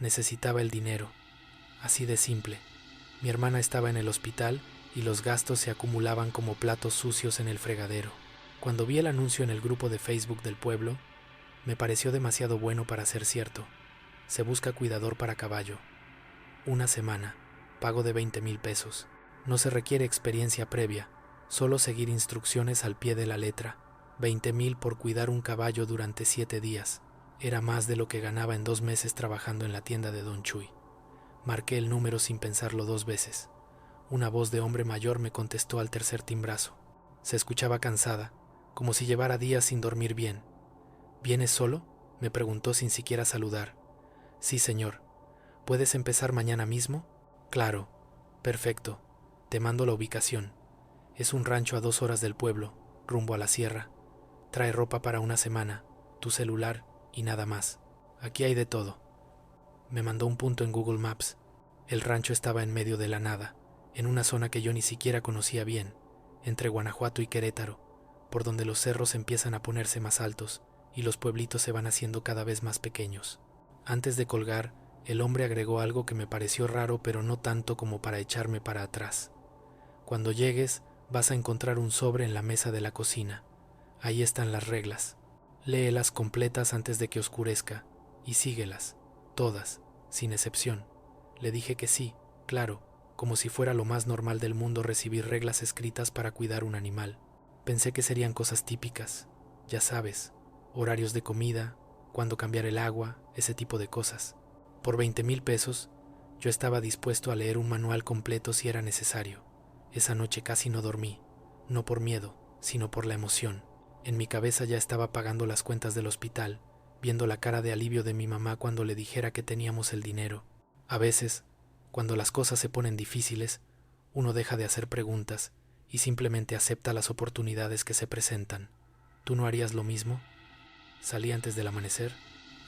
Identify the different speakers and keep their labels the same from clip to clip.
Speaker 1: Necesitaba el dinero. Así de simple. Mi hermana estaba en el hospital y los gastos se acumulaban como platos sucios en el fregadero. Cuando vi el anuncio en el grupo de Facebook del pueblo, me pareció demasiado bueno para ser cierto. Se busca cuidador para caballo. 1 semana. Pago de 20,000 pesos. No se requiere experiencia previa, solo seguir instrucciones al pie de la letra. 20,000 por cuidar un caballo durante 7 días. Era más de lo que ganaba en 2 meses trabajando en la tienda de Don Chuy. Marqué el número sin pensarlo 2 veces. Una voz de hombre mayor me contestó al tercer timbrazo. Se escuchaba cansada, como si llevara días sin dormir bien. ¿Vienes solo?, me preguntó sin siquiera saludar. Sí, señor. ¿Puedes empezar mañana mismo? Claro. Perfecto. Te mando la ubicación. Es un rancho a 2 horas del pueblo, rumbo a la sierra. Trae ropa para 1 semana, tu celular y nada más. Aquí hay de todo. Me mandó un punto en Google Maps. El rancho estaba en medio de la nada, en una zona que yo ni siquiera conocía bien, entre Guanajuato y Querétaro, por donde los cerros empiezan a ponerse más altos y los pueblitos se van haciendo cada vez más pequeños. Antes de colgar, el hombre agregó algo que me pareció raro, pero no tanto como para echarme para atrás. Cuando llegues, vas a encontrar un sobre en la mesa de la cocina. Ahí están las reglas. Léelas completas antes de que oscurezca y síguelas, todas, sin excepción. Le dije que sí, claro, como si fuera lo más normal del mundo recibir reglas escritas para cuidar un animal. Pensé que serían cosas típicas, ya sabes, horarios de comida, cuándo cambiar el agua, ese tipo de cosas. Por 20,000 pesos, yo estaba dispuesto a leer un manual completo si era necesario. Esa noche casi no dormí, no por miedo, sino por la emoción. En mi cabeza ya estaba pagando las cuentas del hospital, viendo la cara de alivio de mi mamá cuando le dijera que teníamos el dinero. A veces, cuando las cosas se ponen difíciles, uno deja de hacer preguntas y simplemente acepta las oportunidades que se presentan. ¿Tú no harías lo mismo? Salí antes del amanecer.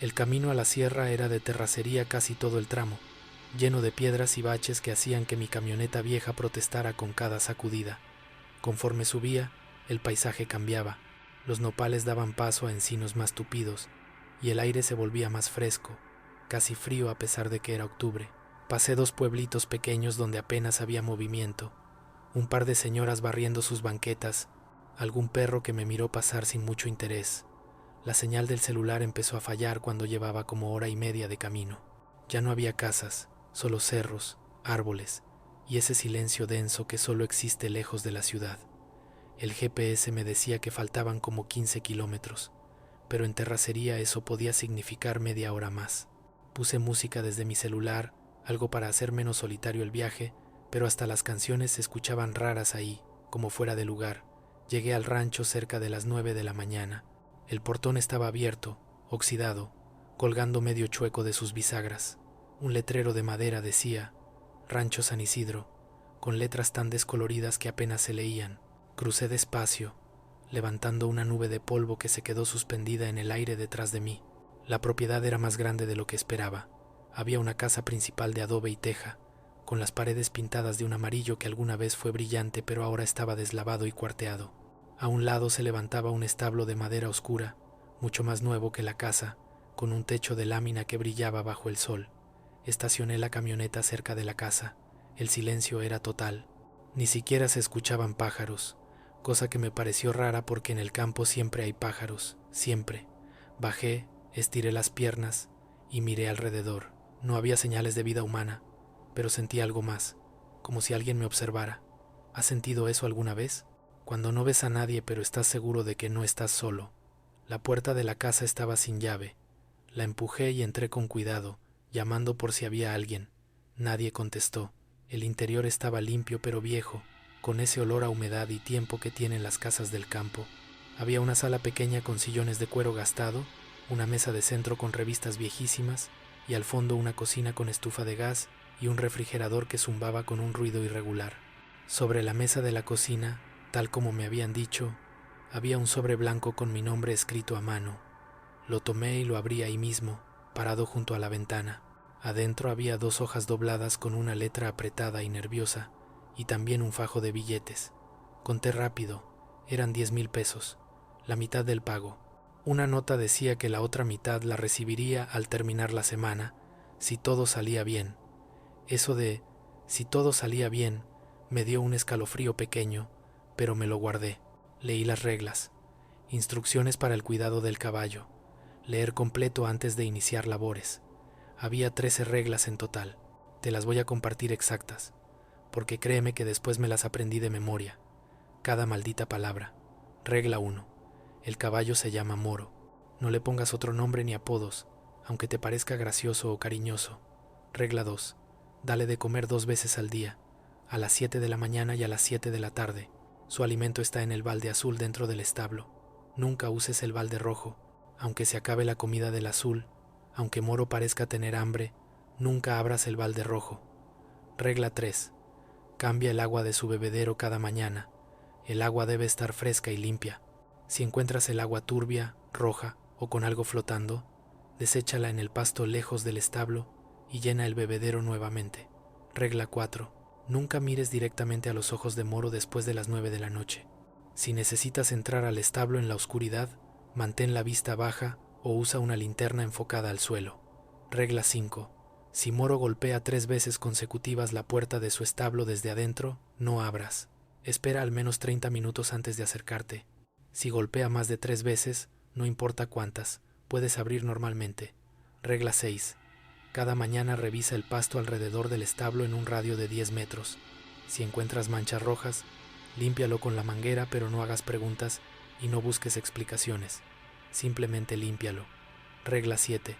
Speaker 1: El camino a la sierra era de terracería casi todo el tramo, lleno de piedras y baches que hacían que mi camioneta vieja protestara con cada sacudida. Conforme subía, el paisaje cambiaba. Los nopales daban paso a encinos más tupidos y el aire se volvía más fresco, casi frío a pesar de que era octubre. Pasé 2 pueblitos pequeños donde apenas había movimiento, un par de señoras barriendo sus banquetas, algún perro que me miró pasar sin mucho interés. La señal del celular empezó a fallar cuando llevaba como 1 hora y media de camino. Ya no había casas, solo cerros, árboles y ese silencio denso que solo existe lejos de la ciudad. El GPS me decía que faltaban como 15 kilómetros, pero en terracería eso podía significar media hora más. Puse música desde mi celular, algo para hacer menos solitario el viaje, pero hasta las canciones se escuchaban raras ahí, como fuera de lugar. Llegué al rancho cerca de las 9 de la mañana. El portón estaba abierto, oxidado, colgando medio chueco de sus bisagras. Un letrero de madera decía Rancho San Isidro, con letras tan descoloridas que apenas se leían. Crucé despacio, levantando una nube de polvo que se quedó suspendida en el aire detrás de mí. La propiedad era más grande de lo que esperaba. Había una casa principal de adobe y teja, con las paredes pintadas de un amarillo que alguna vez fue brillante pero ahora estaba deslavado y cuarteado. A un lado se levantaba un establo de madera oscura, mucho más nuevo que la casa, con un techo de lámina que brillaba bajo el sol. Estacioné la camioneta cerca de la casa. El silencio era total. Ni siquiera se escuchaban pájaros, cosa que me pareció rara porque en el campo siempre hay pájaros, siempre. Bajé, estiré las piernas y miré alrededor. No había señales de vida humana, pero sentí algo más, como si alguien me observara. ¿Has sentido eso alguna vez? Cuando no ves a nadie pero estás seguro de que no estás solo. La puerta de la casa estaba sin llave. La empujé y entré con cuidado, llamando por si había alguien. Nadie contestó. El interior estaba limpio pero viejo, con ese olor a humedad y tiempo que tienen las casas del campo. Había una sala pequeña con sillones de cuero gastado, una mesa de centro con revistas viejísimas y al fondo una cocina con estufa de gas y un refrigerador que zumbaba con un ruido irregular. Sobre la mesa de la cocina, tal como me habían dicho, había un sobre blanco con mi nombre escrito a mano. Lo tomé y lo abrí ahí mismo, parado junto a la ventana. Adentro había 2 hojas dobladas con una letra apretada y nerviosa, y también un fajo de billetes. Conté rápido, eran 10,000 pesos, la mitad del pago. Una nota decía que la otra mitad la recibiría al terminar la semana, Si todo salía bien. Eso de si todo salía bien me dio un escalofrío pequeño, pero me lo guardé. Leí las reglas. Instrucciones para el cuidado del caballo. Leer completo antes de iniciar labores. Había 13 reglas en total. Te las voy a compartir exactas, porque créeme que después me las aprendí de memoria. Cada maldita palabra. Regla 1. El caballo se llama Moro. No le pongas otro nombre ni apodos, aunque te parezca gracioso o cariñoso. Regla 2. Dale de comer 2 veces al día, a las 7 de la mañana y a las 7 de la tarde. Su alimento está en el balde azul dentro del establo. Nunca uses el balde rojo, aunque se acabe la comida del azul. Aunque Moro parezca tener hambre, nunca abras el balde rojo. Regla 3. Cambia el agua de su bebedero cada mañana. El agua debe estar fresca y limpia. Si encuentras el agua turbia, roja o con algo flotando, deséchala en el pasto lejos del establo y llena el bebedero nuevamente. Regla 4. Nunca mires directamente a los ojos de Moro después de las 9 de la noche. Si necesitas entrar al establo en la oscuridad, mantén la vista baja o usa una linterna enfocada al suelo. Regla 5. Si Moro golpea 3 veces consecutivas la puerta de su establo desde adentro, no abras. Espera al menos 30 minutos antes de acercarte. Si golpea más de 3 veces, no importa cuántas, puedes abrir normalmente. Regla 6. Cada mañana revisa el pasto alrededor del establo en un radio de 10 metros. Si encuentras manchas rojas, límpialo con la manguera, pero no hagas preguntas y no busques explicaciones. Simplemente límpialo. Regla 7.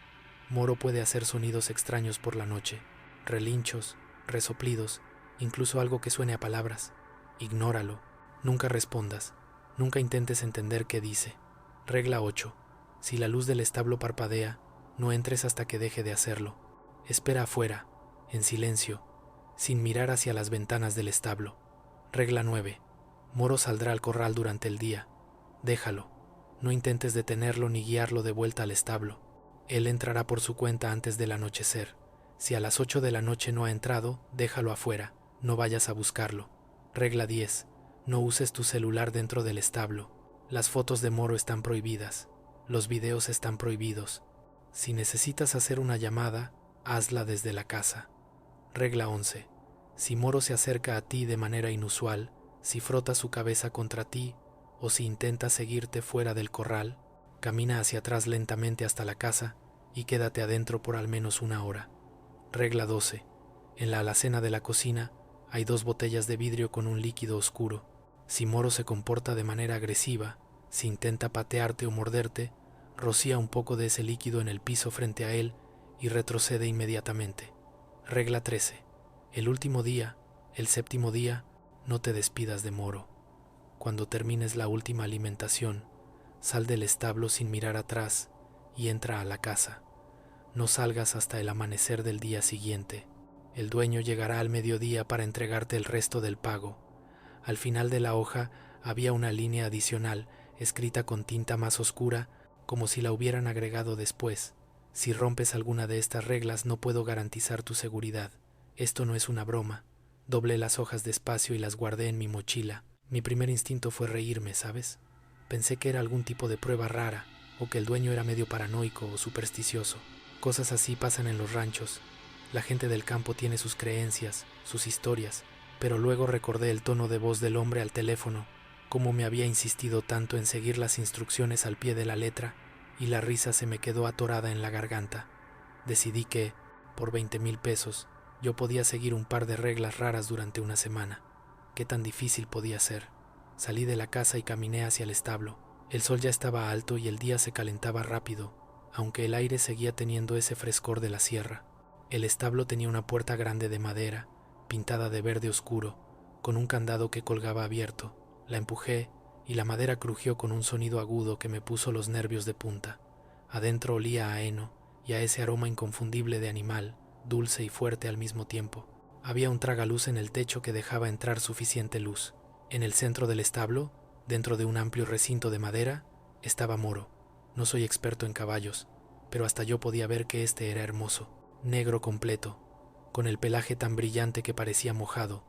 Speaker 1: Moro puede hacer sonidos extraños por la noche. Relinchos, resoplidos, incluso algo que suene a palabras. Ignóralo. Nunca respondas. Nunca intentes entender qué dice. Regla 8. Si la luz del establo parpadea, no entres hasta que deje de hacerlo. Espera afuera, en silencio, sin mirar hacia las ventanas del establo. Regla 9. Moro saldrá al corral durante el día. Déjalo. No intentes detenerlo ni guiarlo de vuelta al establo. Él entrará por su cuenta antes del anochecer. Si a las 8 de la noche no ha entrado, déjalo afuera. No vayas a buscarlo. Regla 10. No uses tu celular dentro del establo. Las fotos de Moro están prohibidas. Los videos están prohibidos. Si necesitas hacer una llamada, hazla desde la casa. Regla 11. Si Moro se acerca a ti de manera inusual, si frota su cabeza contra ti o si intenta seguirte fuera del corral, camina hacia atrás lentamente hasta la casa y quédate adentro por al menos 1 hora. Regla 12. En la alacena de la cocina hay 2 botellas de vidrio con un líquido oscuro. Si Moro se comporta de manera agresiva, si intenta patearte o morderte, rocía un poco de ese líquido en el piso frente a él y retrocede inmediatamente. Regla 13. El último día, el 7º día, no te despidas de Moro. Cuando termines la última alimentación, sal del establo sin mirar atrás y entra a la casa. No salgas hasta el amanecer del día siguiente. El dueño llegará al mediodía para entregarte el resto del pago. Al final de la hoja había una línea adicional escrita con tinta más oscura, como si la hubieran agregado después. Si rompes alguna de estas reglas no puedo garantizar tu seguridad. Esto no es una broma. Doblé las hojas despacio y las guardé en mi mochila. Mi primer instinto fue reírme, ¿sabes? Pensé que era algún tipo de prueba rara, o que el dueño era medio paranoico o supersticioso. Cosas así pasan en los ranchos. La gente del campo tiene sus creencias, sus historias, pero luego recordé el tono de voz del hombre al teléfono, cómo me había insistido tanto en seguir las instrucciones al pie de la letra, y la risa se me quedó atorada en la garganta. Decidí que, por 20,000 pesos, yo podía seguir un par de reglas raras durante una semana. ¿Qué tan difícil podía ser? Salí de la casa y caminé hacia el establo. El sol ya estaba alto y el día se calentaba rápido, aunque el aire seguía teniendo ese frescor de la sierra. El establo tenía una puerta grande de madera, pintada de verde oscuro, con un candado que colgaba abierto. La empujé y la madera crujió con un sonido agudo que me puso los nervios de punta. Adentro olía a heno y a ese aroma inconfundible de animal, dulce y fuerte al mismo tiempo. Había un tragaluz en el techo que dejaba entrar suficiente luz. En el centro del establo, dentro de un amplio recinto de madera, estaba Moro. No soy experto en caballos, pero hasta yo podía ver que este era hermoso, negro completo, con el pelaje tan brillante que parecía mojado,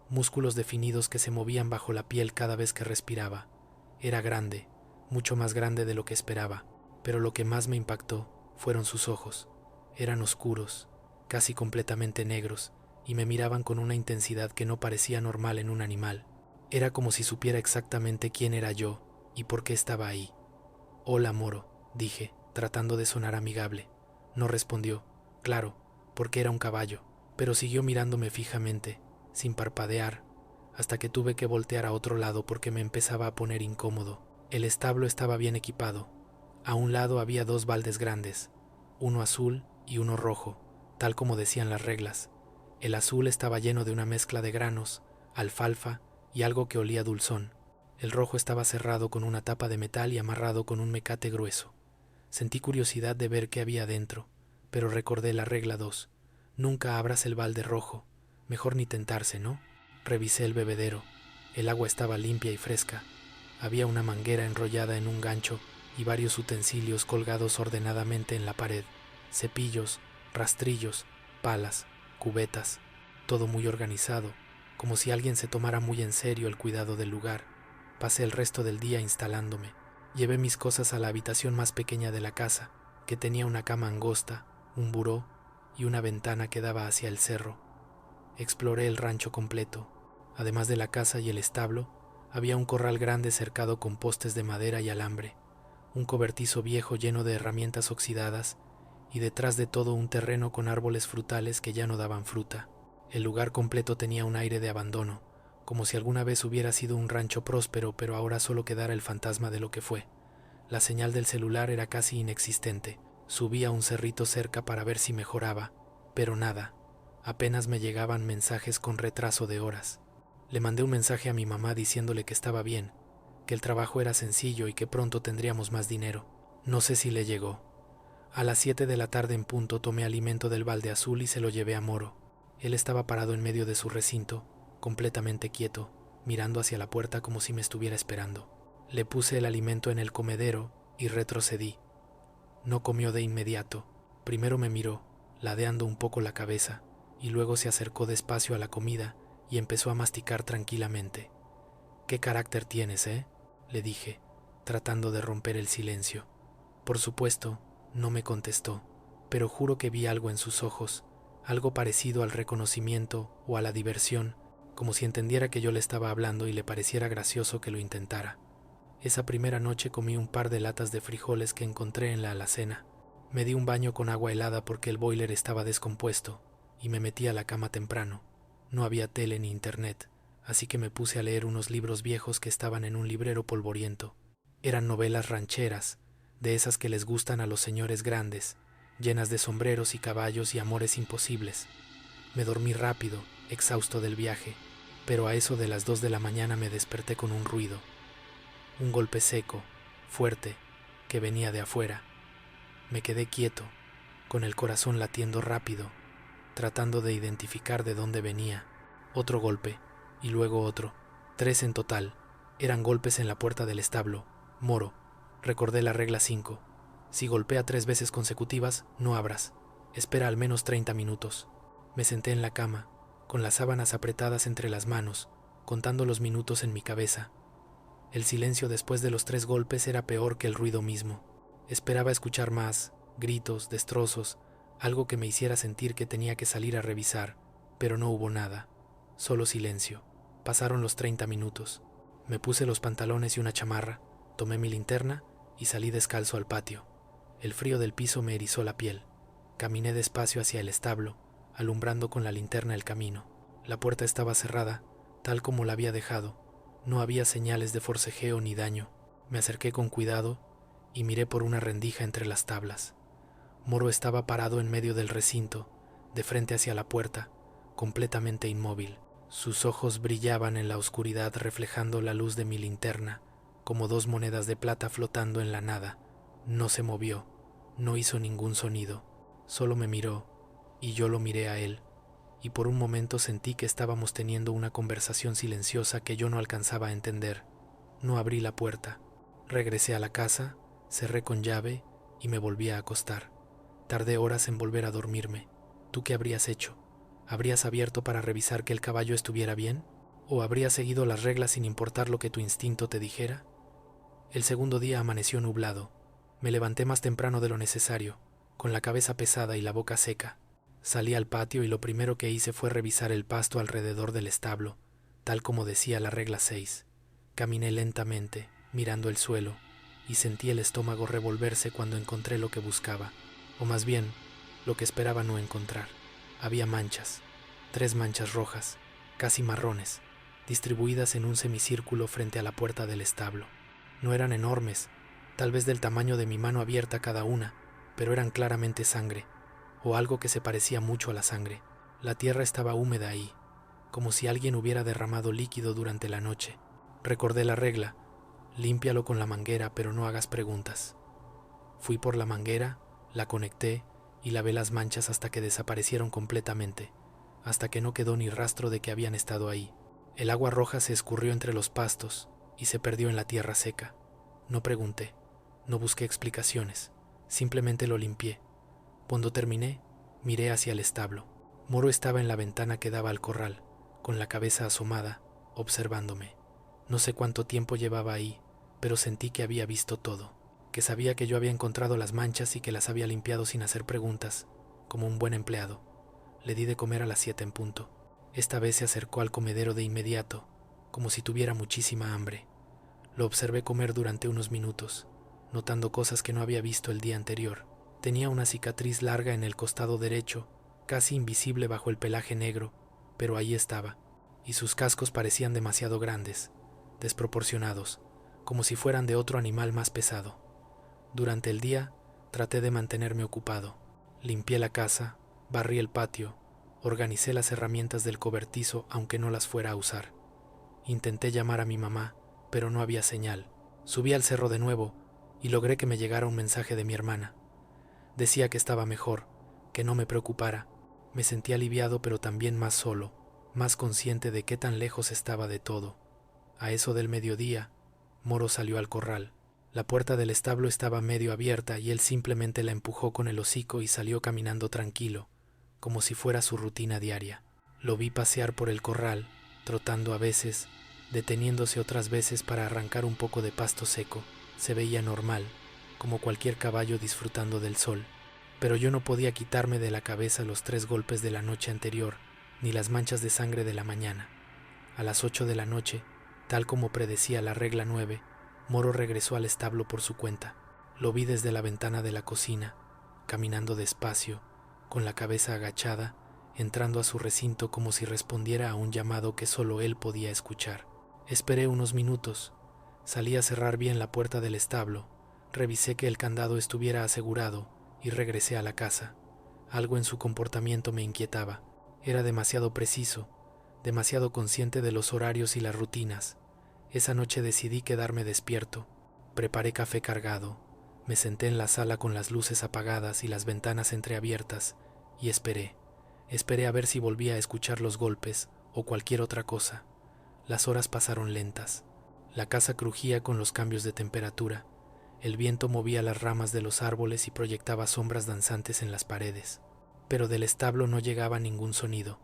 Speaker 1: músculos definidos que se movían bajo la piel cada vez que respiraba. Era grande, mucho más grande de lo que esperaba, pero lo que más me impactó fueron sus ojos. Eran oscuros, casi completamente negros, y me miraban con una intensidad que no parecía normal en un animal. Era como si supiera exactamente quién era yo y por qué estaba ahí. «Hola, Moro», dije, tratando de sonar amigable. No respondió, claro, porque era un caballo, pero siguió mirándome fijamente, sin parpadear, hasta que tuve que voltear a otro lado porque me empezaba a poner incómodo. El establo estaba bien equipado. A un lado había 2 baldes grandes, uno azul y uno rojo, tal como decían las reglas. El azul estaba lleno de una mezcla de granos, alfalfa y algo que olía dulzón. El rojo estaba cerrado con una tapa de metal y amarrado con un mecate grueso. Sentí curiosidad de ver qué había dentro, pero recordé la regla 2. Nunca abras el balde rojo. Mejor ni tentarse, ¿no? Revisé el bebedero. El agua estaba limpia y fresca. Había una manguera enrollada en un gancho y varios utensilios colgados ordenadamente en la pared. Cepillos, rastrillos, palas, cubetas. Todo muy organizado, como si alguien se tomara muy en serio el cuidado del lugar. Pasé el resto del día instalándome. Llevé mis cosas a la habitación más pequeña de la casa, que tenía una cama angosta, un buró y una ventana que daba hacia el cerro. Exploré el rancho completo. Además de la casa y el establo, había un corral grande cercado con postes de madera y alambre, un cobertizo viejo lleno de herramientas oxidadas y detrás de todo un terreno con árboles frutales que ya no daban fruta. El lugar completo tenía un aire de abandono, como si alguna vez hubiera sido un rancho próspero, pero ahora solo quedara el fantasma de lo que fue. La señal del celular era casi inexistente. Subí a un cerrito cerca para ver si mejoraba, pero nada. Apenas me llegaban mensajes con retraso de horas. Le mandé un mensaje a mi mamá diciéndole que estaba bien, que el trabajo era sencillo y que pronto tendríamos más dinero. No sé si le llegó. A las 7 de la tarde en punto tomé alimento del balde azul y se lo llevé a Moro. Él estaba parado en medio de su recinto, completamente quieto, mirando hacia la puerta como si me estuviera esperando. Le puse el alimento en el comedero y retrocedí. No comió de inmediato. Primero me miró, ladeando un poco la cabeza, y luego se acercó despacio a la comida y empezó a masticar tranquilamente. «¿Qué carácter tienes, eh?», le dije, tratando de romper el silencio. Por supuesto, no me contestó, pero juro que vi algo en sus ojos, algo parecido al reconocimiento o a la diversión, como si entendiera que yo le estaba hablando y le pareciera gracioso que lo intentara. Esa primera noche comí un par de latas de frijoles que encontré en la alacena. Me di un baño con agua helada porque el boiler estaba descompuesto y me metí a la cama temprano. No había tele ni internet, así que me puse a leer unos libros viejos que estaban en un librero polvoriento. Eran novelas rancheras, de esas que les gustan a los señores grandes, llenas de sombreros y caballos y amores imposibles. Me dormí rápido, exhausto del viaje, pero a eso de las 2 de la mañana me desperté con un ruido. Un golpe seco, fuerte, que venía de afuera. Me quedé quieto, con el corazón latiendo rápido, tratando de identificar de dónde venía. Otro golpe, y luego otro. 3 en total. Eran golpes en la puerta del establo. Moro, recordé la regla 5. Si golpea 3 veces consecutivas, no abras. Espera al menos 30 minutos. Me senté en la cama, con las sábanas apretadas entre las manos, contando los minutos en mi cabeza. El silencio después de los 3 golpes era peor que el ruido mismo. Esperaba escuchar más, gritos, destrozos, algo que me hiciera sentir que tenía que salir a revisar, pero no hubo nada, solo silencio. Pasaron los 30 minutos. Me puse los pantalones y una chamarra, tomé mi linterna y salí descalzo al patio. El frío del piso me erizó la piel. Caminé despacio hacia el establo, alumbrando con la linterna el camino. La puerta estaba cerrada, tal como la había dejado. No había señales de forcejeo ni daño. Me acerqué con cuidado y miré por una rendija entre las tablas. Moro estaba parado en medio del recinto, de frente hacia la puerta, completamente inmóvil. Sus ojos brillaban en la oscuridad reflejando la luz de mi linterna, como 2 monedas de plata flotando en la nada. No se movió, no hizo ningún sonido, solo me miró, y yo lo miré a él. Y por un momento sentí que estábamos teniendo una conversación silenciosa que yo no alcanzaba a entender. No abrí la puerta. Regresé a la casa, cerré con llave y me volví a acostar. Tardé horas en volver a dormirme. ¿Tú qué habrías hecho? ¿Habrías abierto para revisar que el caballo estuviera bien? ¿O habrías seguido las reglas sin importar lo que tu instinto te dijera? El segundo día amaneció nublado. Me levanté más temprano de lo necesario, con la cabeza pesada y la boca seca. Salí al patio y lo primero que hice fue revisar el pasto alrededor del establo, tal como decía la regla 6. Caminé lentamente, mirando el suelo, y sentí el estómago revolverse cuando encontré lo que buscaba, o más bien, lo que esperaba no encontrar. Había manchas, 3 manchas rojas, casi marrones, distribuidas en un semicírculo frente a la puerta del establo. No eran enormes, tal vez del tamaño de mi mano abierta cada una, pero eran claramente sangre, o algo que se parecía mucho a la sangre. La tierra estaba húmeda ahí, como si alguien hubiera derramado líquido durante la noche. Recordé la regla: límpialo con la manguera, pero no hagas preguntas. Fui por la manguera, la conecté y lavé las manchas hasta que desaparecieron completamente, hasta que no quedó ni rastro de que habían estado ahí. El agua roja se escurrió entre los pastos y se perdió en la tierra seca. No pregunté, no busqué explicaciones, simplemente lo limpié. Cuando terminé, miré hacia el establo. Moro estaba en la ventana que daba al corral, con la cabeza asomada, observándome. No sé cuánto tiempo llevaba ahí, pero sentí que había visto todo, que sabía que yo había encontrado las manchas y que las había limpiado sin hacer preguntas, como un buen empleado. Le di de comer a las 7 en punto. Esta vez se acercó al comedero de inmediato, como si tuviera muchísima hambre. Lo observé comer durante unos minutos, notando cosas que no había visto el día anterior. Tenía una cicatriz larga en el costado derecho, casi invisible bajo el pelaje negro, pero ahí estaba, y sus cascos parecían demasiado grandes, desproporcionados, como si fueran de otro animal más pesado. Durante el día, traté de mantenerme ocupado. Limpié la casa, barrí el patio, organicé las herramientas del cobertizo aunque no las fuera a usar. Intenté llamar a mi mamá, pero no había señal. Subí al cerro de nuevo y logré que me llegara un mensaje de mi hermana. Decía que estaba mejor, que no me preocupara. Me sentí aliviado, pero también más solo, más consciente de qué tan lejos estaba de todo. A eso del mediodía, Moro salió al corral. La puerta del establo estaba medio abierta y él simplemente la empujó con el hocico y salió caminando tranquilo, como si fuera su rutina diaria. Lo vi pasear por el corral, trotando a veces, deteniéndose otras veces para arrancar un poco de pasto seco. Se veía normal, como cualquier caballo disfrutando del sol. Pero yo no podía quitarme de la cabeza los 3 golpes de la noche anterior, ni las manchas de sangre de la mañana. A las 8 de la noche, tal como predecía la regla 9, Moro regresó al establo por su cuenta. Lo vi desde la ventana de la cocina, caminando despacio, con la cabeza agachada, entrando a su recinto como si respondiera a un llamado que solo él podía escuchar. Esperé unos minutos, salí a cerrar bien la puerta del establo, revisé que el candado estuviera asegurado y regresé a la casa. Algo en su comportamiento me inquietaba. Era demasiado preciso, demasiado consciente de los horarios y las rutinas. Esa noche decidí quedarme despierto. Preparé café cargado, me senté en la sala con las luces apagadas y las ventanas entreabiertas y esperé. Esperé a ver si volvía a escuchar los golpes o cualquier otra cosa. Las horas pasaron lentas. La casa crujía con los cambios de temperatura. El viento movía las ramas de los árboles y proyectaba sombras danzantes en las paredes. Pero del establo no llegaba ningún sonido.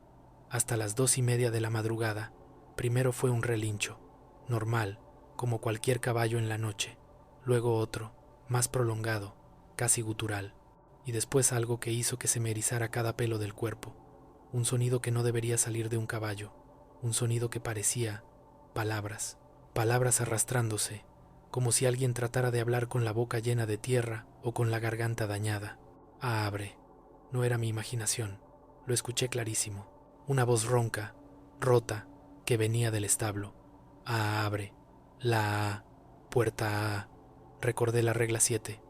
Speaker 1: Hasta las 2:30 de la madrugada, primero fue un relincho, normal, como cualquier caballo en la noche. Luego otro, más prolongado, casi gutural. Y después algo que hizo que se me erizara cada pelo del cuerpo. Un sonido que no debería salir de un caballo. Un sonido que parecía palabras. Palabras arrastrándose, como si alguien tratara de hablar con la boca llena de tierra o con la garganta dañada. Abre. No era mi imaginación. Lo escuché clarísimo. Una voz ronca, rota, que venía del establo. Abre. La A. Puerta A. Recordé la regla 7.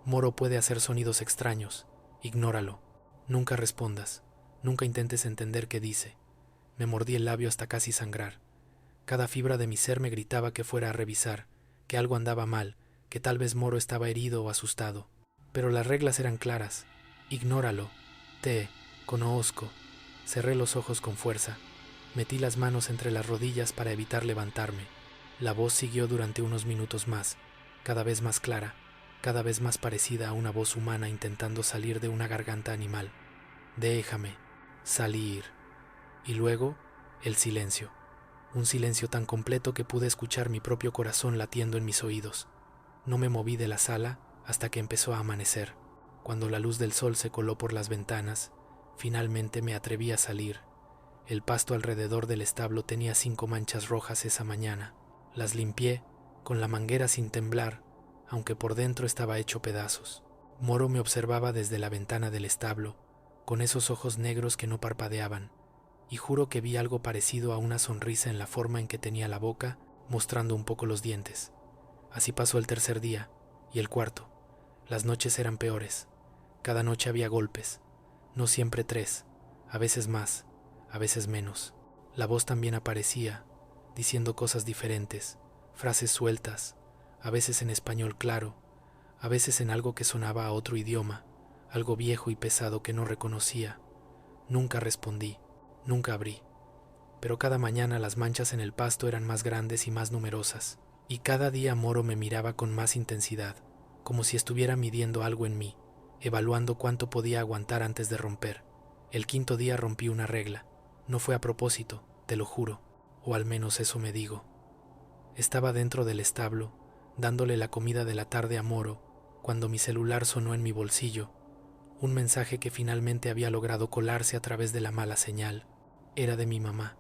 Speaker 1: Moro puede hacer sonidos extraños. Ignóralo. Nunca respondas. Nunca intentes entender qué dice. Me mordí el labio hasta casi sangrar. Cada fibra de mi ser me gritaba que fuera a revisar, que algo andaba mal, que tal vez Moro estaba herido o asustado. Pero las reglas eran claras. Ignóralo. Te conozco. Cerré los ojos con fuerza. Metí las manos entre las rodillas para evitar levantarme. La voz siguió durante unos minutos más, cada vez más clara, cada vez más parecida a una voz humana intentando salir de una garganta animal. Déjame salir. Y luego, el silencio. Un silencio tan completo que pude escuchar mi propio corazón latiendo en mis oídos. No me moví de la sala hasta que empezó a amanecer. Cuando la luz del sol se coló por las ventanas, Finalmente me atreví a salir. El pasto alrededor del establo tenía 5 manchas rojas esa mañana. Las limpié con la manguera sin temblar, aunque por dentro estaba hecho pedazos. Moro me observaba desde la ventana del establo, con esos ojos negros que no parpadeaban, y juro que vi algo parecido a una sonrisa en la forma en que tenía la boca, mostrando un poco los dientes. Así pasó el tercer día, y el cuarto. Las noches eran peores. Cada noche había golpes, no siempre 3, a veces más, a veces menos. La voz también aparecía, diciendo cosas diferentes, frases sueltas, a veces en español claro, a veces en algo que sonaba a otro idioma, algo viejo y pesado que no reconocía. Nunca respondí, nunca abrí. Pero cada mañana las manchas en el pasto eran más grandes y más numerosas, y cada día Moro me miraba con más intensidad, como si estuviera midiendo algo en mí, evaluando cuánto podía aguantar antes de romper. El quinto día rompí una regla. No fue a propósito, te lo juro, o al menos eso me digo. Estaba dentro del establo, dándole la comida de la tarde a Moro, cuando mi celular sonó en mi bolsillo. Un mensaje que finalmente había logrado colarse a través de la mala señal. Era de mi mamá.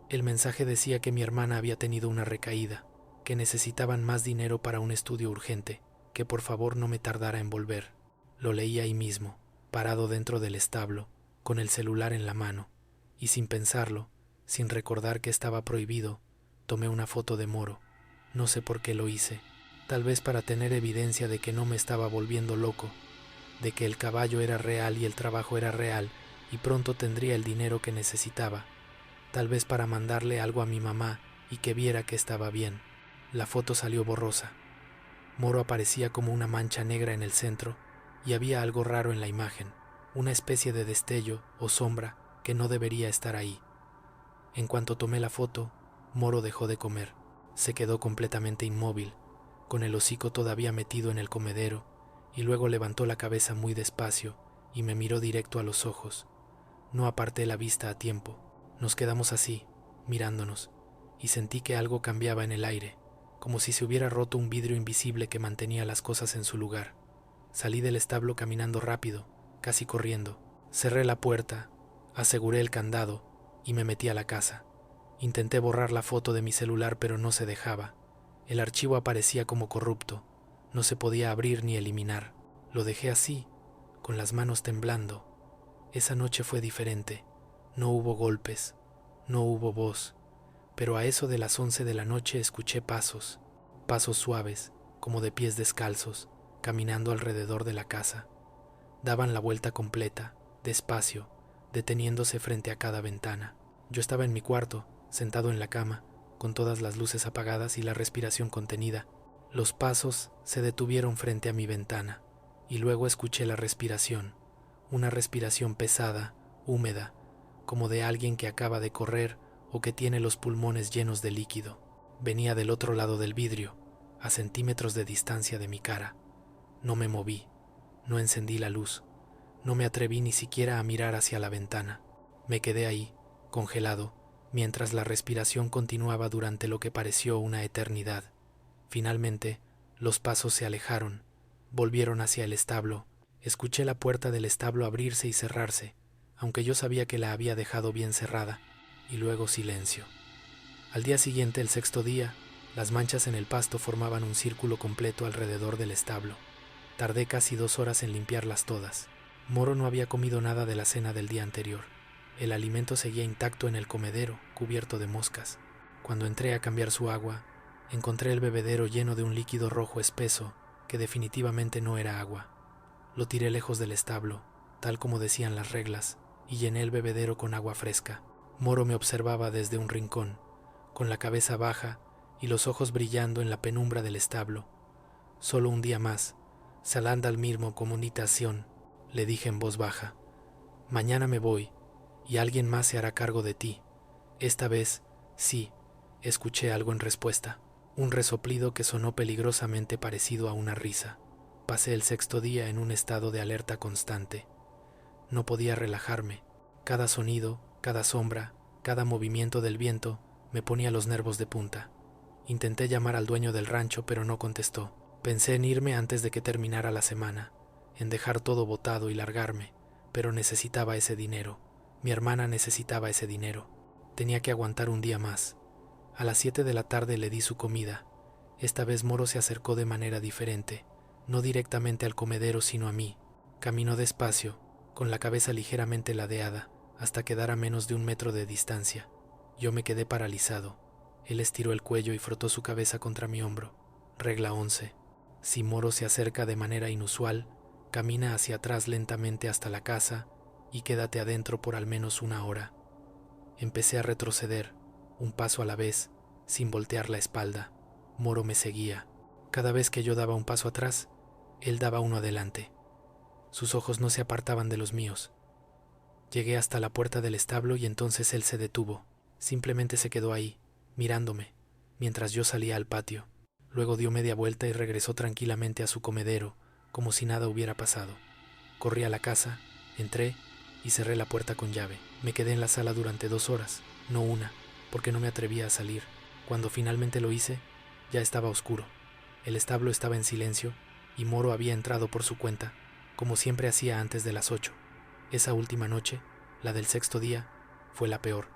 Speaker 1: El mensaje decía que mi hermana había tenido una recaída, que necesitaban más dinero para un estudio urgente, que por favor no me tardara en volver. Lo leí ahí mismo, parado dentro del establo, con el celular en la mano, y sin pensarlo, sin recordar que estaba prohibido, tomé una foto de Moro. No sé por qué lo hice, tal vez para tener evidencia de que no me estaba volviendo loco, de que el caballo era real y el trabajo era real, y pronto tendría el dinero que necesitaba, tal vez para mandarle algo a mi mamá y que viera que estaba bien. La foto salió borrosa. Moro aparecía como una mancha negra en el centro, y había algo raro en la imagen, una especie de destello o sombra que no debería estar ahí. En cuanto tomé la foto, Moro dejó de comer. Se quedó completamente inmóvil, con el hocico todavía metido en el comedero, y luego levantó la cabeza muy despacio y me miró directo a los ojos. No aparté la vista a tiempo. Nos quedamos así, mirándonos, y sentí que algo cambiaba en el aire, como si se hubiera roto un vidrio invisible que mantenía las cosas en su lugar. Salí del establo caminando rápido, casi corriendo. Cerré la puerta, aseguré el candado y me metí a la casa. Intenté borrar la foto de mi celular, pero no se dejaba. El archivo aparecía como corrupto. No se podía abrir ni eliminar. Lo dejé así, con las manos temblando. Esa noche fue diferente. No hubo golpes, no hubo voz, pero a eso de las 11 de la noche escuché pasos suaves, como de pies descalzos, caminando alrededor de la casa. Daban la vuelta completa, despacio, deteniéndose frente a cada ventana. Yo estaba en mi cuarto, sentado en la cama, con todas las luces apagadas y la respiración contenida. Los pasos se detuvieron frente a mi ventana, y luego escuché la respiración, una respiración pesada, húmeda, como de alguien que acaba de correr o que tiene los pulmones llenos de líquido. Venía del otro lado del vidrio, a centímetros de distancia de mi cara. No me moví, no encendí la luz, no me atreví ni siquiera a mirar hacia la ventana. Me quedé ahí, congelado, mientras la respiración continuaba durante lo que pareció una eternidad. Finalmente, los pasos se alejaron, volvieron hacia el establo. Escuché la puerta del establo abrirse y cerrarse, aunque yo sabía que la había dejado bien cerrada, y luego silencio. Al día siguiente, el sexto día, las manchas en el pasto formaban un círculo completo alrededor del establo. Tardé casi 2 horas en limpiarlas todas. Moro no había comido nada de la cena del día anterior. El alimento seguía intacto en el comedero, cubierto de moscas. Cuando entré a cambiar su agua, encontré el bebedero lleno de un líquido rojo espeso que definitivamente no era agua. Lo tiré lejos del establo, tal como decían las reglas, y llené el bebedero con agua fresca. Moro me observaba desde un rincón, con la cabeza baja y los ojos brillando en la penumbra del establo. Solo un día más, salanda al mismo comunicación, le dije en voz baja. Mañana me voy, y alguien más se hará cargo de ti. Esta vez, sí, escuché algo en respuesta, un resoplido que sonó peligrosamente parecido a una risa. Pasé el sexto día en un estado de alerta constante. No podía relajarme. Cada sonido, cada sombra, cada movimiento del viento me ponía los nervios de punta. Intenté llamar al dueño del rancho, pero no contestó. Pensé en irme antes de que terminara la semana, en dejar todo botado y largarme, pero necesitaba ese dinero. Mi hermana necesitaba ese dinero. Tenía que aguantar un día más. A las 7 de la tarde le di su comida. Esta vez Moro se acercó de manera diferente, no directamente al comedero sino a mí. Caminó despacio, con la cabeza ligeramente ladeada, hasta quedar a menos de 1 metro de distancia. Yo me quedé paralizado. Él estiró el cuello y frotó su cabeza contra mi hombro. Regla 11. Si Moro se acerca de manera inusual, camina hacia atrás lentamente hasta la casa y quédate adentro por al menos 1 hora. Empecé a retroceder, un paso a la vez, sin voltear la espalda. Moro me seguía. Cada vez que yo daba un paso atrás, él daba uno adelante. Sus ojos no se apartaban de los míos. Llegué hasta la puerta del establo y entonces él se detuvo. Simplemente se quedó ahí, mirándome, mientras yo salía al patio. Luego dio media vuelta y regresó tranquilamente a su comedero, como si nada hubiera pasado. Corrí a la casa, entré y cerré la puerta con llave. Me quedé en la sala durante 2 horas, no una, porque no me atrevía a salir. Cuando finalmente lo hice, ya estaba oscuro. El establo estaba en silencio y Moro había entrado por su cuenta, como siempre hacía antes de las 8. Esa última noche, la del 6.º día, fue la peor.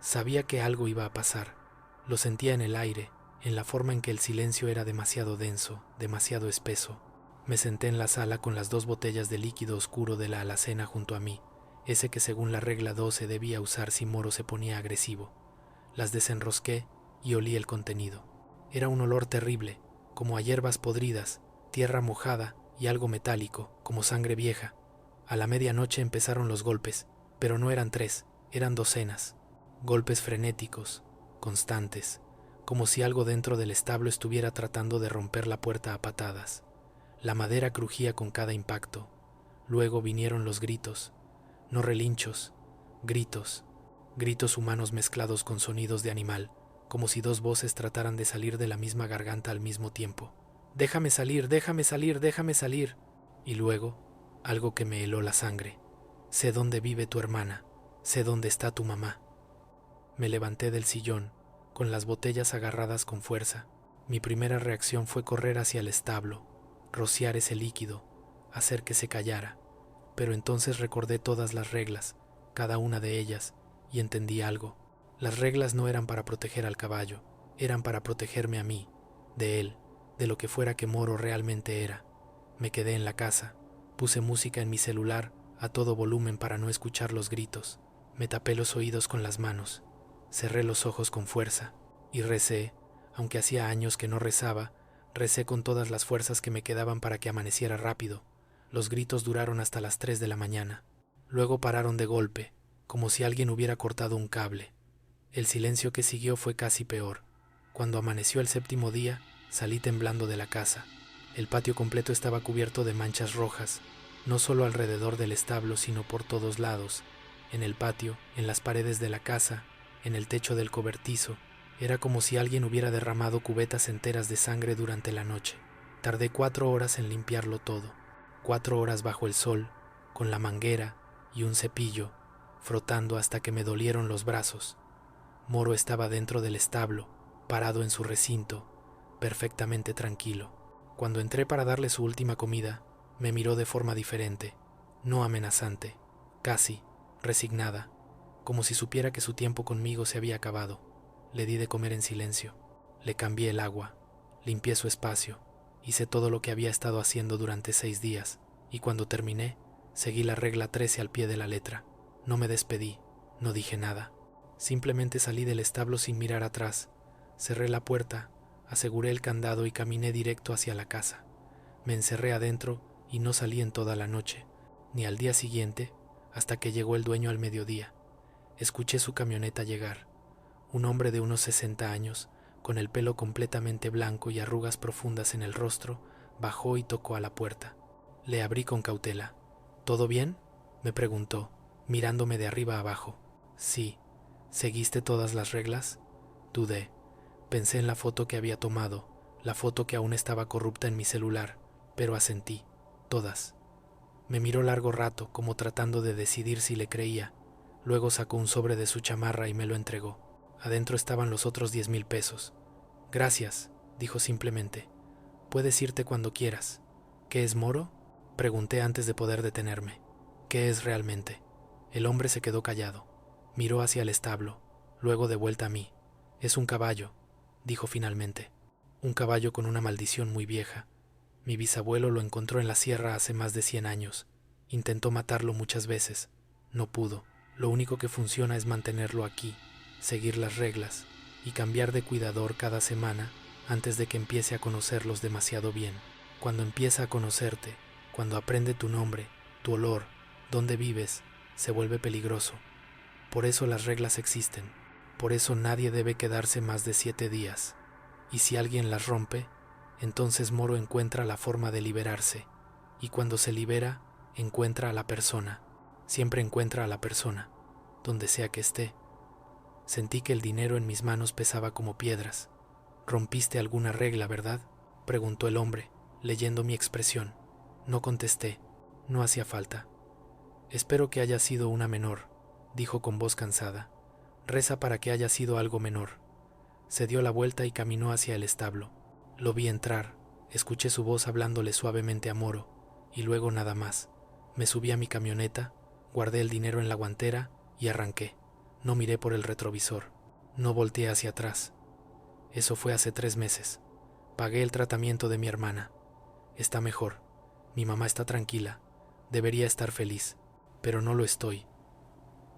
Speaker 1: Sabía que algo iba a pasar. Lo sentía en el aire, en la forma en que el silencio era demasiado denso, demasiado espeso. Me senté en la sala con las 2 botellas de líquido oscuro de la alacena junto a mí, ese que según la regla 12 debía usar si Moro se ponía agresivo. Las desenrosqué y olí el contenido. Era un olor terrible, como a hierbas podridas, tierra mojada y algo metálico, como sangre vieja. A la medianoche empezaron los golpes, pero no eran 3, eran docenas. Golpes frenéticos, constantes, como si algo dentro del establo estuviera tratando de romper la puerta a patadas. La madera crujía con cada impacto. Luego vinieron los gritos, no relinchos, gritos, gritos humanos mezclados con sonidos de animal, como si 2 voces trataran de salir de la misma garganta al mismo tiempo. «Déjame salir, déjame salir, déjame salir». Y luego, algo que me heló la sangre. «Sé dónde vive tu hermana, sé dónde está tu mamá». Me levanté del sillón, con las botellas agarradas con fuerza. Mi primera reacción fue correr hacia el establo, rociar ese líquido, hacer que se callara. Pero entonces recordé todas las reglas, cada una de ellas, y entendí algo. Las reglas no eran para proteger al caballo, eran para protegerme a mí, de él, de lo que fuera que Moro realmente era. Me quedé en la casa, puse música en mi celular a todo volumen para no escuchar los gritos. Me tapé los oídos con las manos, cerré los ojos con fuerza y recé, aunque hacía años que no rezaba, recé con todas las fuerzas que me quedaban para que amaneciera rápido. Los gritos duraron hasta las 3 de la mañana. Luego pararon de golpe, como si alguien hubiera cortado un cable. El silencio que siguió fue casi peor. Cuando amaneció el 7.º día, salí temblando de la casa. El patio completo estaba cubierto de manchas rojas, no solo alrededor del establo, sino por todos lados. En el patio, en las paredes de la casa, en el techo del cobertizo. Era como si alguien hubiera derramado cubetas enteras de sangre durante la noche. Tardé 4 horas en limpiarlo todo. 4 horas bajo el sol, con la manguera y un cepillo, frotando hasta que me dolieron los brazos. Moro estaba dentro del establo, parado en su recinto, perfectamente tranquilo. Cuando entré para darle su última comida, me miró de forma diferente, no amenazante, casi resignada, como si supiera que su tiempo conmigo se había acabado. Le di de comer en silencio, le cambié el agua, limpié su espacio, hice todo lo que había estado haciendo durante 6 días, y cuando terminé, seguí la regla 13 al pie de la letra. No me despedí, no dije nada. Simplemente salí del establo sin mirar atrás, cerré la puerta, aseguré el candado y caminé directo hacia la casa. Me encerré adentro y no salí en toda la noche, ni al día siguiente, hasta que llegó el dueño al mediodía. Escuché su camioneta llegar. Un hombre de unos 60 años, con el pelo completamente blanco y arrugas profundas en el rostro, bajó y tocó a la puerta. Le abrí con cautela. «¿Todo bien?», me preguntó, mirándome de arriba abajo. «Sí». «¿Seguiste todas las reglas?». Dudé. Pensé en la foto que había tomado, la foto que aún estaba corrupta en mi celular, pero asentí. Todas. Me miró largo rato, como tratando de decidir si le creía. Luego sacó un sobre de su chamarra y me lo entregó. Adentro estaban los otros 10,000 pesos. «Gracias», dijo simplemente. «Puedes irte cuando quieras». «¿Qué es Moro?», pregunté antes de poder detenerme. ¿Qué es realmente? El hombre se quedó callado. Miró hacia el establo, luego de vuelta a mí. Es un caballo, dijo finalmente. Un caballo con una maldición muy vieja. Mi bisabuelo lo encontró en la sierra hace más de 100 años. Intentó matarlo muchas veces. No pudo. Lo único que funciona es mantenerlo aquí, seguir las reglas y cambiar de cuidador cada semana antes de que empiece a conocerlos demasiado bien. Cuando empieza a conocerte, cuando aprende tu nombre, tu olor, dónde vives, se vuelve peligroso. Por eso las reglas existen. Por eso nadie debe quedarse más de 7 días. Y si alguien las rompe, entonces Moro encuentra la forma de liberarse. Y cuando se libera, encuentra a la persona. Siempre encuentra a la persona, donde sea que esté. Sentí que el dinero en mis manos pesaba como piedras. ¿Rompiste alguna regla, verdad?, preguntó el hombre, leyendo mi expresión. No contesté. No hacía falta. Espero que haya sido una menor, dijo con voz cansada. Reza para que haya sido algo menor. Se dio la vuelta y caminó hacia el establo. Lo vi entrar, escuché su voz hablándole suavemente a Moro, y luego nada más. Me subí a mi camioneta, guardé el dinero en la guantera y arranqué. No miré por el retrovisor. No volteé hacia atrás. Eso fue hace 3 meses. Pagué el tratamiento de mi hermana. Está mejor. Mi mamá está tranquila. Debería estar feliz, pero no lo estoy.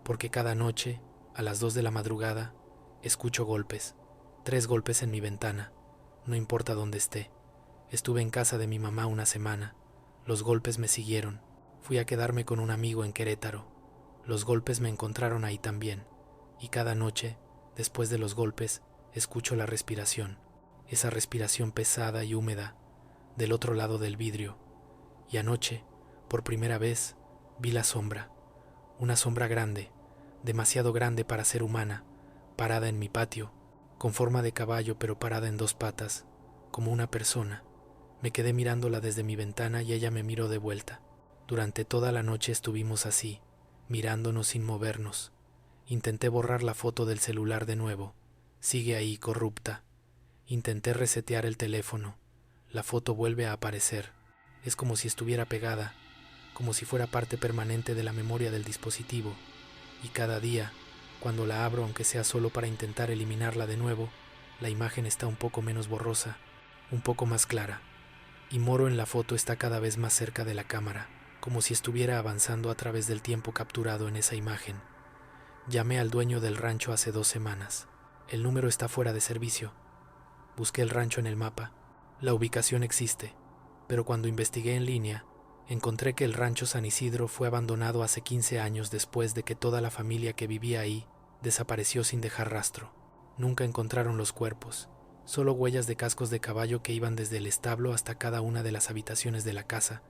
Speaker 1: Porque cada noche, a las 2 de la madrugada, escucho golpes. 3 golpes en mi ventana. No importa dónde esté. Estuve en casa de mi mamá una semana. Los golpes me siguieron. Fui a quedarme con un amigo en Querétaro. Los golpes me encontraron ahí también. Y cada noche, después de los golpes, escucho la respiración. Esa respiración pesada y húmeda, del otro lado del vidrio. Y anoche, por primera vez, vi la sombra. Una sombra grande, demasiado grande para ser humana, parada en mi patio, con forma de caballo pero parada en 2 patas, como una persona. Me quedé mirándola desde mi ventana y ella me miró de vuelta. Durante toda la noche estuvimos así, mirándonos sin movernos. Intenté borrar la foto del celular de nuevo. Sigue ahí, corrupta. Intenté resetear el teléfono. La foto vuelve a aparecer. Es como si estuviera pegada, como si fuera parte permanente de la memoria del dispositivo. Y cada día, cuando la abro, aunque sea solo para intentar eliminarla de nuevo, la imagen está un poco menos borrosa, un poco más clara. Y Moro en la foto está cada vez más cerca de la cámara, como si estuviera avanzando a través del tiempo capturado en esa imagen. Llamé al dueño del rancho hace 2 semanas. El número está fuera de servicio. Busqué el rancho en el mapa. La ubicación existe, pero cuando investigué en línea, encontré que el rancho San Isidro fue abandonado hace 15 años después de que toda la familia que vivía ahí desapareció sin dejar rastro. Nunca encontraron los cuerpos, solo huellas de cascos de caballo que iban desde el establo hasta cada una de las habitaciones de la casa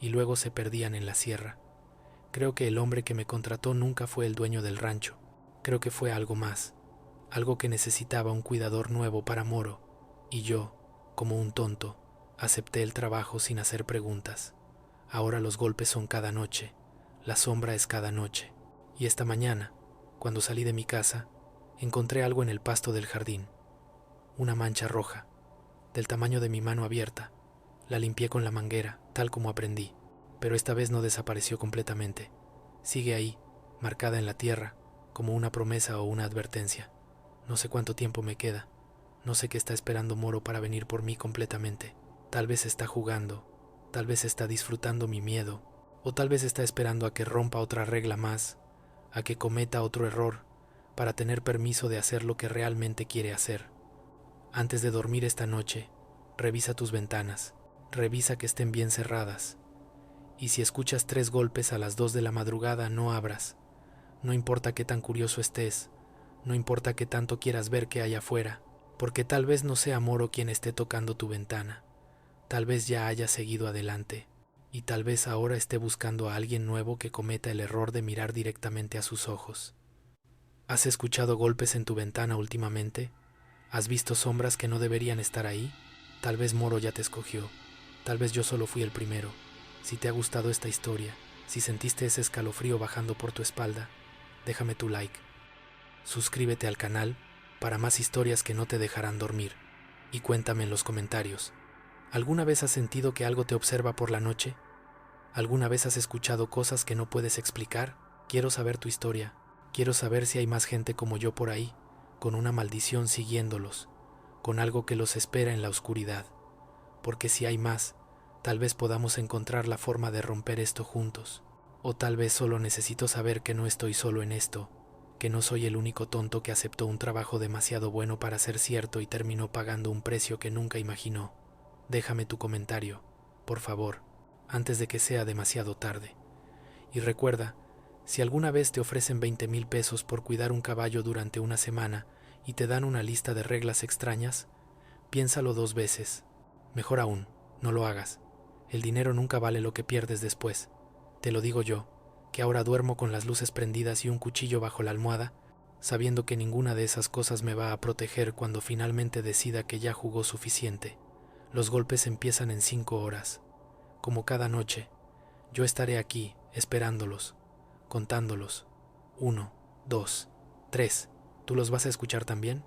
Speaker 1: y luego se perdían en la sierra. Creo que el hombre que me contrató nunca fue el dueño del rancho. Creo que fue algo más, algo que necesitaba un cuidador nuevo para Moro, y yo, como un tonto, acepté el trabajo sin hacer preguntas. Ahora los golpes son cada noche, la sombra es cada noche. Y esta mañana, cuando salí de mi casa, encontré algo en el pasto del jardín. Una mancha roja, del tamaño de mi mano abierta. La limpié con la manguera, tal como aprendí, pero esta vez no desapareció completamente. Sigue ahí, marcada en la tierra, como una promesa o una advertencia. No sé cuánto tiempo me queda. No sé qué está esperando Moro para venir por mí completamente. Tal vez está jugando, tal vez está disfrutando mi miedo, o tal vez está esperando a que rompa otra regla más, a que cometa otro error, para tener permiso de hacer lo que realmente quiere hacer. Antes de dormir esta noche, revisa tus ventanas, revisa que estén bien cerradas. Y si escuchas 3 golpes a las 2 de la madrugada, no abras. No importa qué tan curioso estés, no importa qué tanto quieras ver qué hay afuera, porque tal vez no sea Moro quien esté tocando tu ventana. Tal vez ya haya seguido adelante, y tal vez ahora esté buscando a alguien nuevo que cometa el error de mirar directamente a sus ojos. ¿Has escuchado golpes en tu ventana últimamente? ¿Has visto sombras que no deberían estar ahí? Tal vez Moro ya te escogió, tal vez yo solo fui el primero. Si te ha gustado esta historia, si sentiste ese escalofrío bajando por tu espalda, déjame tu like. Suscríbete al canal para más historias que no te dejarán dormir, y cuéntame en los comentarios. ¿Alguna vez has sentido que algo te observa por la noche? ¿Alguna vez has escuchado cosas que no puedes explicar? Quiero saber tu historia. Quiero saber si hay más gente como yo por ahí, con una maldición siguiéndolos, con algo que los espera en la oscuridad. Porque si hay más, tal vez podamos encontrar la forma de romper esto juntos. O tal vez solo necesito saber que no estoy solo en esto, que no soy el único tonto que aceptó un trabajo demasiado bueno para ser cierto y terminó pagando un precio que nunca imaginó. Déjame tu comentario, por favor, antes de que sea demasiado tarde. Y recuerda, si alguna vez te ofrecen 20,000 pesos por cuidar un caballo durante una semana y te dan una lista de reglas extrañas, piénsalo 2 veces. Mejor aún, no lo hagas. El dinero nunca vale lo que pierdes después. Te lo digo yo, que ahora duermo con las luces prendidas y un cuchillo bajo la almohada, sabiendo que ninguna de esas cosas me va a proteger cuando finalmente decida que ya jugó suficiente. Los golpes empiezan en 5 horas. Como cada noche, yo estaré aquí, esperándolos, contándolos. 1, 2, 3. ¿Tú los vas a escuchar también?